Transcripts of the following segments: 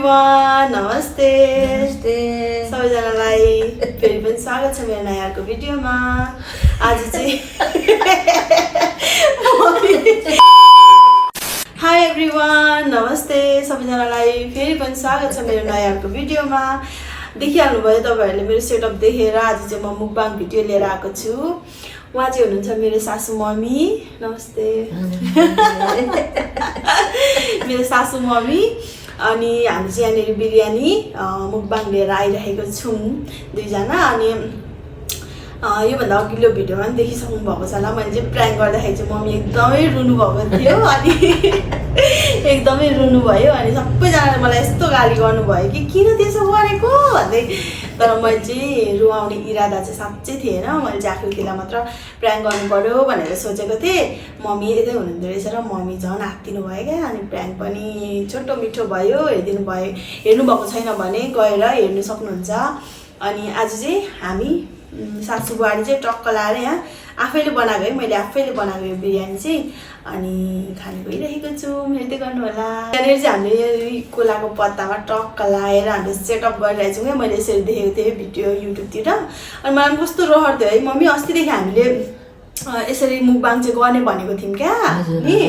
Everyone नमस्ते नमस्ते सबैजनालाई फेरि पनि स्वागत छ मेरो नयाँ अर्को भिडियोमा आज चाहिँ हाई एभ्रिवान नमस्ते सबैजनालाई फेरि पनि स्वागत छ मेरो नयाँ अर्को भिडियोमा देखिहाल्नुभयो तपाईहरुले मेरो सेटअप देखेर आज चाहिँ म मुकबाङ भिडियो लिएर आएको छु उहाँ चाहिँ हुनुहुन्छ मेरो सासु मम्मी नमस्ते मेरो सासु मम्मी अनि हामी चाहिँ यहाँनिर बिरयानी मुकबाङ लिएर आइरहेको छौँ दुईजना अनि योभन्दा अघिल्लो भिडियोमा पनि देखिसक्नु भएको छ होला मैले चाहिँ प्र्याङ्क गर्दाखेरि चाहिँ मम्मी एकदमै रुनु भएको थियो अनि एकदमै रुनु भयो अनि सबैजनाले मलाई यस्तो गाली गर्नुभयो कि किन त्यसो गरेको भन्दै तर मैले चाहिँ रुवाउने इरादा चाहिँ साँच्चै थिएन मैले चाहिँ आखिरतिर मात्र प्र्याङ्क गर्नु पर्यो भनेर सोचेको थिएँ मम्मी यतै हुनुहुँदो रहेछ र मम्मी झन् हात्तिनु भयो क्या अनि प्र्याङ्क पनि छोटो मिठो भयो हेरिदिनु भयो हेर्नुभएको छैन भने गएर हेर्नु सक्नुहुन्छ अनि आज चाहिँ हामी सासु बुहारी चाहिँ टक्क लाएर यहाँ आफैले बनाएको है मैले आफैले बनाएको यो बिरयानी चाहिँ अनि खानु गइरहेको छु हेर्दै गर्नु होला यहाँनिर चाहिँ हामीले कोलाको पत्तामा टक्क लाएर हामीले सेटअप गरिरहेको छौँ क्या मैले यसरी देखेको थिएँ भिडियो युट्युबतिर अनि मलाई कस्तो रहर थियो है मम्मी अस्तिदेखि हामीले यसरी मुकबाङ चाहिँ गर्ने भनेको थियौँ क्या नि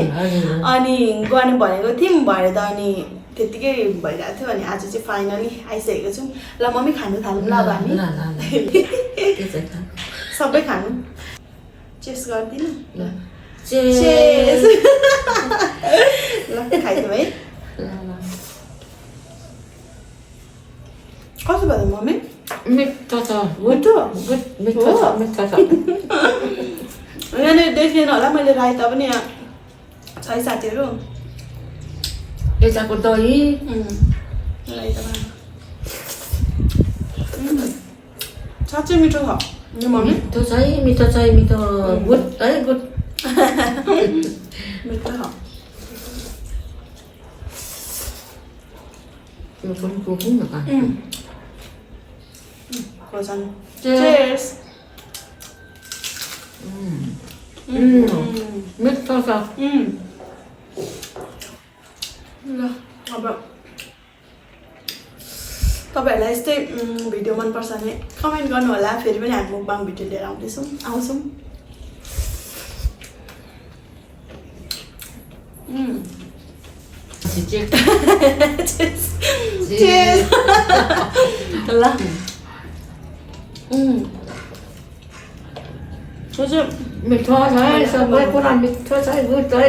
अनि गर्ने भनेको थियौँ भएर त अनि त्यतिकै भइरहेको थियो अनि आज चाहिँ फाइनली आइसकेको छौँ ल मम्मी खानु थालौँ ल अब हामी सबै खानु चेस गरिदिनु ल खाइदिउँ है कस्तो भयो मम्मी मिठो छ मिठो यहाँनिर देखिएन होला मैले राइता पनि यहाँ छ साथीहरू यताको दही साँच्चै मिठो छ मिठो छ मिठो गुड है गुड मिठो छ यो पनि कुकिङ न खोजन चेयर्स मिठो छ ल अब तपाईहरुलाई यस्तै भिडियो मनपर्छ भने कमेन्ट गर्नु होला फेरि पनि हामी मुकबाङ भिडियो लिएर आउँछौँ ल मिठो छ सबै कुरा मिठो छ गुड है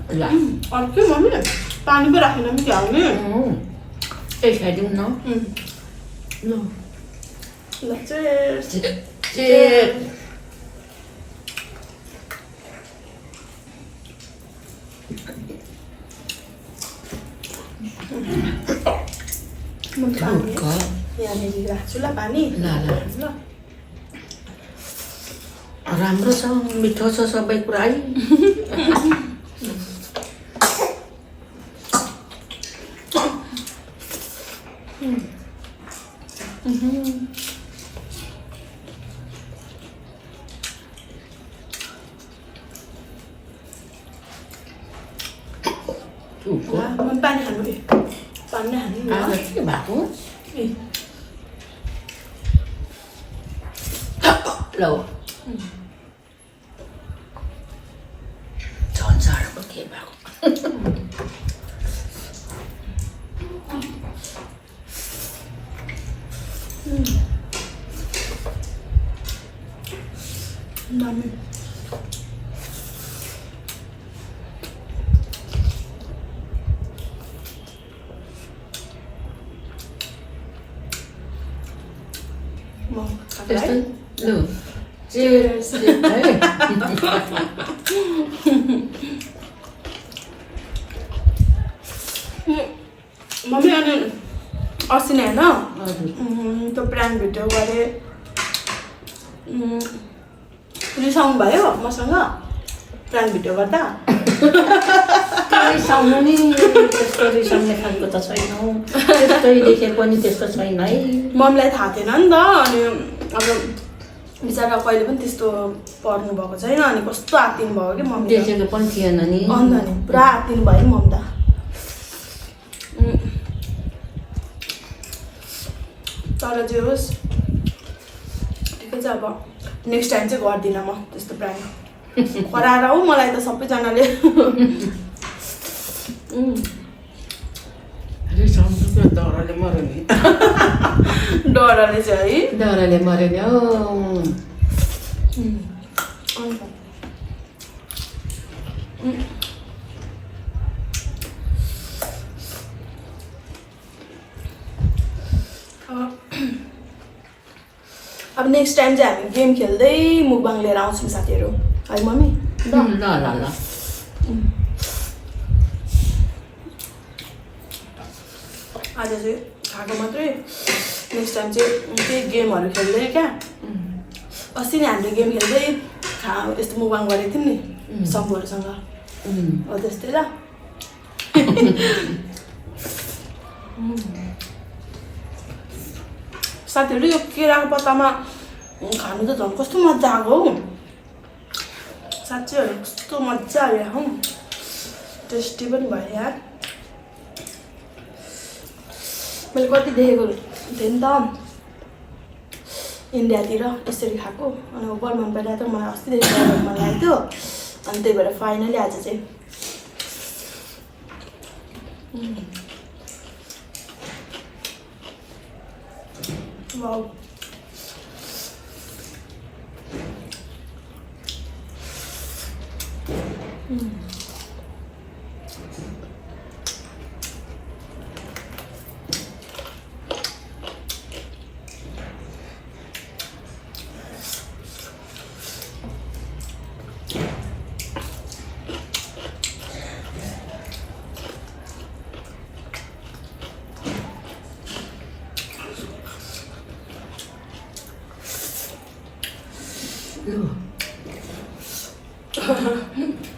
अर्कै मम्मी पानी पो राखेन कि हाल्ने एक खाइदिउँ न ल चेयर्स यहाँनिर राख्छु ल पानी ल राम्रो छ मिठो छ सबै कुरा है पानी खानु पानी नै खानु के भएको ल झन्झाडको के भएको Cheers. मम्मी अनि अस्ति नै होइन त्यो प्र्याङ्क भिडियो गरेँ रिसाउनु भयो मसँग प्र्याङ्क भिडियो गर्दा रिसाउनु नि त्यस्तो रिसाउने खालको त छैन त्यस्तै देखे पनि त्यस्तो छैन है मम्मीलाई थाहा थिएन नि त अनि अब बिचरा कहिले पनि त्यस्तो पर्नु भएको छैन अनि कस्तो आत्तिनु भयो कि मम्मी देखेको पनि थिएन नि अन्त नि पुरा आत्तिनु भयो नि मम्मी त तर जे होस् ठिकै छ अब नेक्स्ट टाइम चाहिँ गर्दिनँ म त्यस्तो प्राङ्क कराएर हो मलाई त सबैजनाले डरले मऱ्यो नि डरले चाहिँ है डरले मऱ्यो नि हो अब नेक्स्ट टाइम चाहिँ हामी गेम खेल्दै मुकबाङ लिएर आउँछौँ साथीहरू है मम्मी ल ल ल आज चाहिँ खाएको मात्रै नेक्स्ट टाइम चाहिँ त्यही गेमहरू खेल्दै क्या अस्ति नै हामीले गेम खेल्दै यस्तो मुकबाङ गरेको थियौँ नि सम्पूहरूसँग हो त्यस्तै ल साथीहरू यो केराको पत्तामा खानु त झन् कस्तो मजा आएको हौ साँच्चै कस्तो मजा आयो हौ टेस्टी पनि भयो यार मैले कति देखेको थिएँ नि त इन्डियातिर यसरी खाएको अनि बर मन परिरहेको थियो मलाई अस्तिदेखि मन लागेको थियो अनि त्यही भएर फाइनली आज चाहिँ वाउ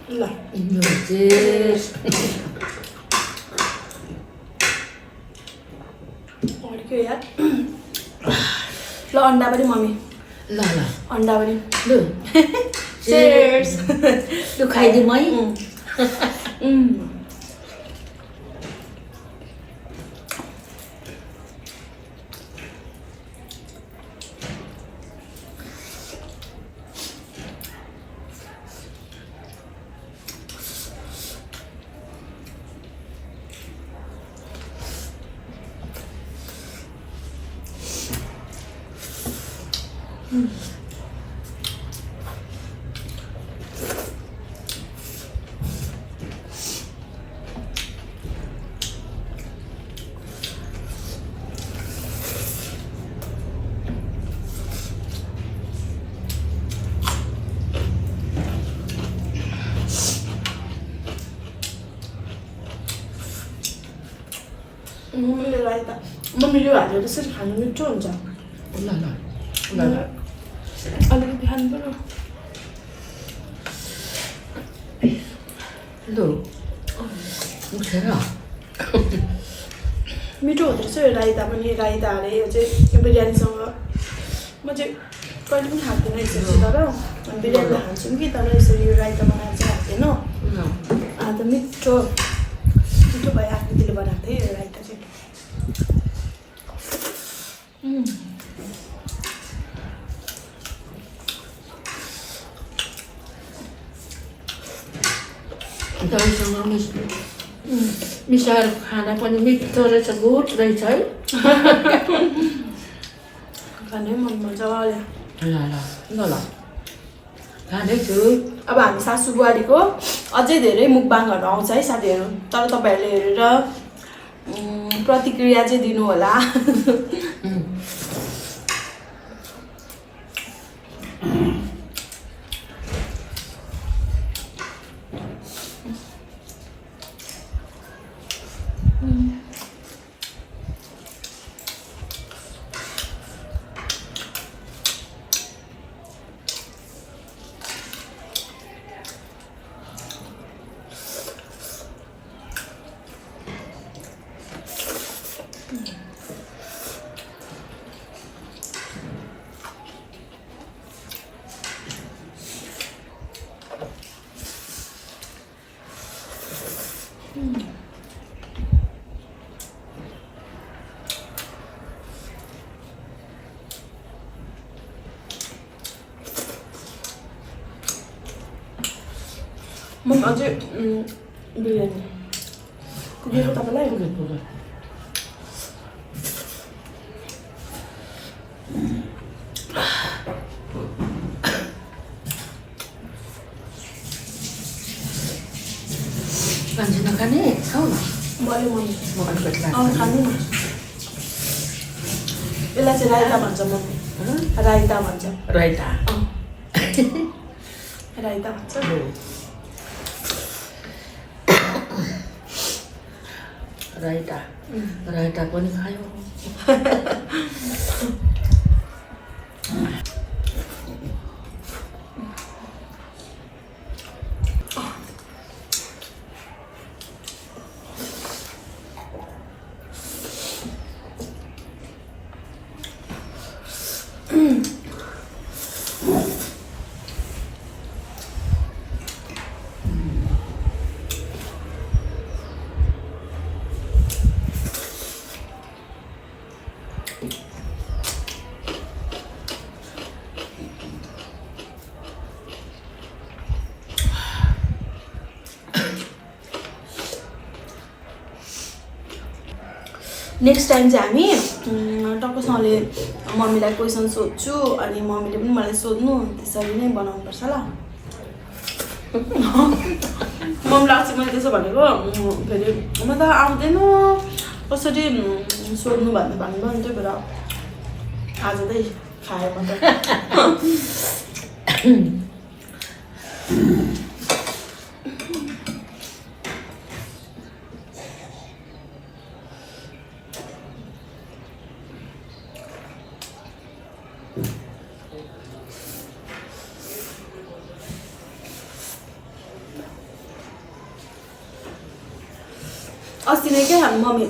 ल अड्क्यो यार ल अन्डा पनि मम्मी ल ल अन्डा पनि लु चेयर्स लु खाइदिउँ है मम्मीले राइता मम्मी यो हालेर त्यसरी खानु मिठो हुन्छ ल ल ल ल अलिकति खानु पर्यो लु उठेर मिठो हुँदो रहेछ यो राइता पनि राइता हालेँ यो चाहिँ बिरयानीसँग म चाहिँ कहिले पनि खाँदिनँ यसरी तर बिरयानी त खान्छौँ कि तर यसरी यो राइता बनाएर चाहिँ खाँदैन अन्त मिठो मिठो भयो आकृतिले बनाएको थिएँ यो राइता चाहिँ दहीसँग मिसाएर खाना पनि मिठो रहेछ गुड रहेछ है खानै मन मजाले ल ल ल ल खाँदैछु अब हामी सासू बुहारीको अझै धेरै मुकबाङहरू आउँछ है साथीहरू तर तपाईँहरूले हेरेर प्रतिक्रिया चाहिँ दिनु होला मम्मी अझै बिरयानी कुदेको तपाईँलाई मान्छे नखाने खाऊ न भयो मम्मी म अलिकति खानु न यसलाई चाहिँ राइता भन्छ मम्मी राइता भन्छ राइता राइता भन्छ राइता राइता पनि खायो नेक्स्ट टाइम चाहिँ हामी टक्कसँगले मम्मीलाई क्वेसन सोध्छु अनि मम्मीले पनि मलाई सोध्नु त्यसरी नै बनाउनुपर्छ ल मम्मीलाई चाहिँ मैले त्यसो भनेको फेरि म त आउँदैन कसरी सोध्नु भन्नुभयो नि त्यही भएर आज चाहिँ खाएँ म त अस्ति नै क्या मम्मी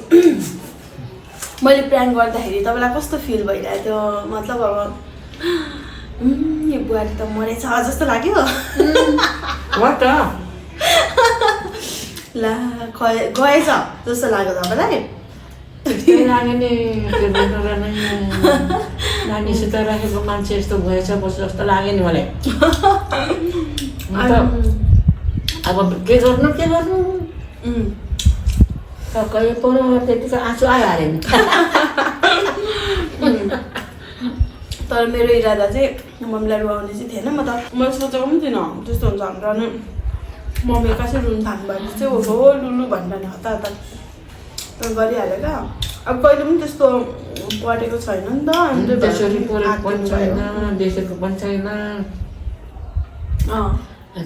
मैले प्लान गर्दाखेरि तपाईँलाई कस्तो फिल भइरहेको थियो मतलब अब यो बुहारी त मरेछ जस्तो लाग्यो ला गएछ जस्तो लाग्यो तपाईँलाई लाग्यो नि नानीसित राखेको मान्छे यस्तो भएछ बस्छ जस्तो लाग्यो नि मलाई अब के गर्नु सबै पऱ्यो त्यतिको आँसु आयो अरे नि तर मेरो इरादा चाहिँ मम्मीलाई रुवाउने चाहिँ थिएन म त मैले सोचेको पनि थिइनँ त्यस्तो हुन्छ भनेर अनि मम्मीले कसरी रुनु थाल्नु भयो चाहिँ हो लुलु भनेर नि हतार तर गरिहाल्यो क्या अब कहिले पनि त्यस्तो पढेको छैन नि त त्यसरी पढेको पनि छैन देखेको पनि छैन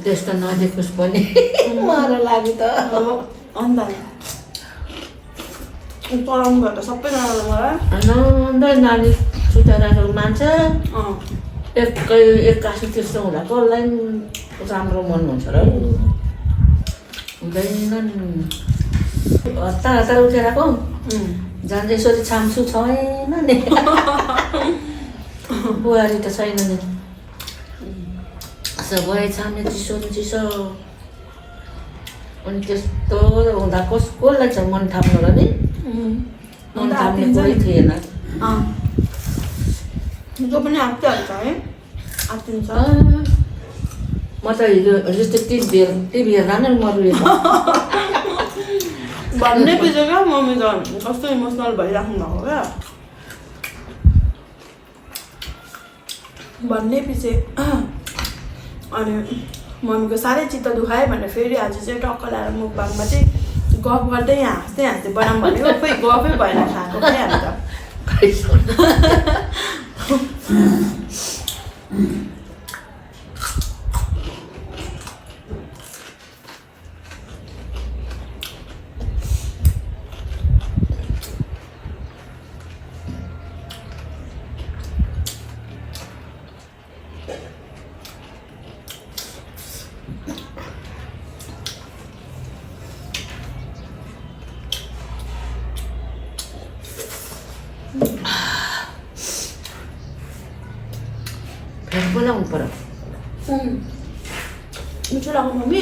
त्यस्तो नदेखोस् पनि मर लाग्यो त अन्त पढाउनु भयो त सबैजनाले मलाई होइन नानी सुताइराखेको मान्छे एक्कासी त्यस्तो हुँदा कसलाई राम्रो मन हुन्छ र हुँदैन हतार उठेर आएको जान्छ यसरी छाम्सु छैन नि बुहारी त छैन नि सबै छाम्ने चिसो अनि त्यस्तो हुँदा कसलाई छ मन थाप्नु र नि मन थाप्ने कोही थिएन जो पनि आत्तिहाल्छ है आत्तिन्छ म त हिजो जस्तो टिभी हेर्दा नै मरुएछ भन्ने पछि क्या मम्मी त कस्तो इमोसनल भइराख्नु भएको क्या भन्ने पछि अनि मम्मीको साह्रै चित्त दुखायो भनेर फेरि आज चाहिँ टक्क ल्याएर मुकबाङमा चाहिँ गफ गर्दै हाँस्दै बनाऊँ भनेको खोइ गफै भएन खाएको खै हामी त बनाउनु पर्यो मिठो लाग्यो मम्मी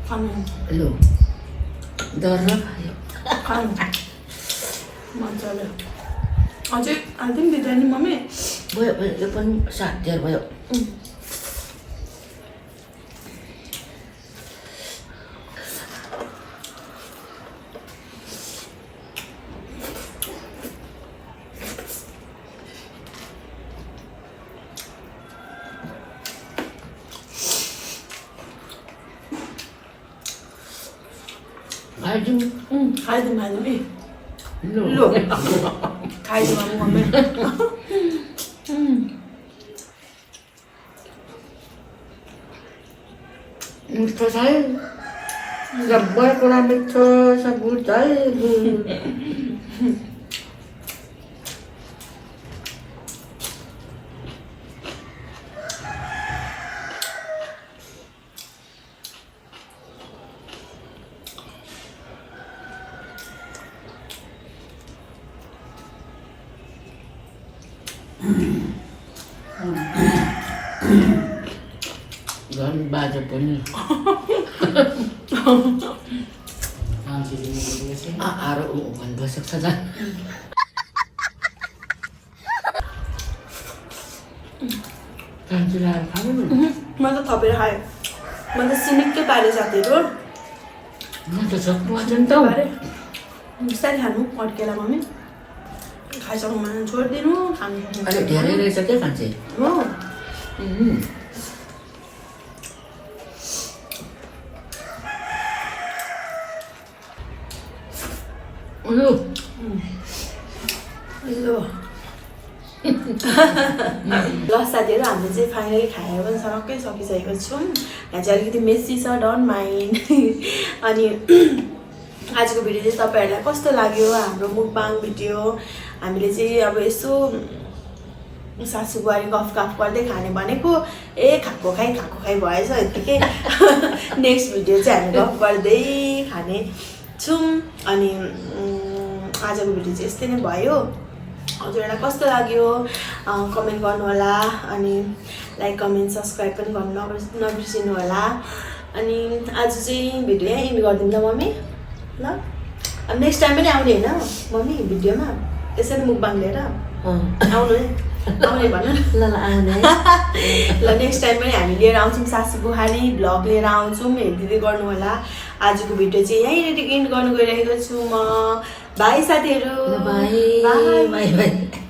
खानु लु डर खायो खानु मजाले अझै हालिदिउँ बिरयानी मम्मी भयो यो पनि 7 भयो खाइदिउँ खाइदिउँ ए लु लु खाइदिउँ अब मम्मी मिठो छ है सबै कुरा मिठो छ गुड है झन् बाजे पनि आरो भन्नु भइसक्छ झन् कान्छी ल्याएर खानु म त थपेर खाएँ म त सिनिक्कै पारे साथीहरू म त सक्नु अझन् त पारे बिस्तारै खानु अड्केला मम्मी खाइसक्नुमा छोडिदिनु खानु अलिक धेरै रहेछ क्या कान्छी हो लु ल साथीहरू हामीले चाहिँ फाइनली खाएर पनि सरक्कै सकिसकेको छौँ यहाँ चाहिँ अलिकति मेसी छ डोन्ट माइन्ड अनि आजको भिडियो चाहिँ तपाईँहरूलाई कस्तो लाग्यो हाम्रो मुकबाङ भिडियो हामीले चाहिँ अब यसो सासु बुहारी गफ गर्दै खाने भनेको खाएको खाइ भएछ यत्तिकै नेक्स्ट भिडियो चाहिँ हामी गफ गर्दै खाने छौँ अनि आजको भिडियो चाहिँ यस्तै नै भयो हजुरहरूलाई कस्तो लाग्यो कमेन्ट गर्नु होला अनि लाइक कमेन्ट सब्सक्राइब पनि गर्नु नबिर्सिनु होला अनि आज चाहिँ भिडियो यहाँ एन्ड गरिदिउँ त मम्मी ल अब नेक्स्ट टाइम पनि आउने होइन मम्मी भिडियोमा यसरी मुकबाङ लिएर आउनु है आउने भन्नु ल आउने ल नेक्स्ट टाइम पनि हामी लिएर आउँछौँ सासु बुहारी भ्लग लिएर आउँछौँ हेरिदिँदै गर्नु होला आजको भिडियो चाहिँ यहीँनिर एन्ड गर्नु गइरहेको छु म बाई साथीहरू बाई बाई बाई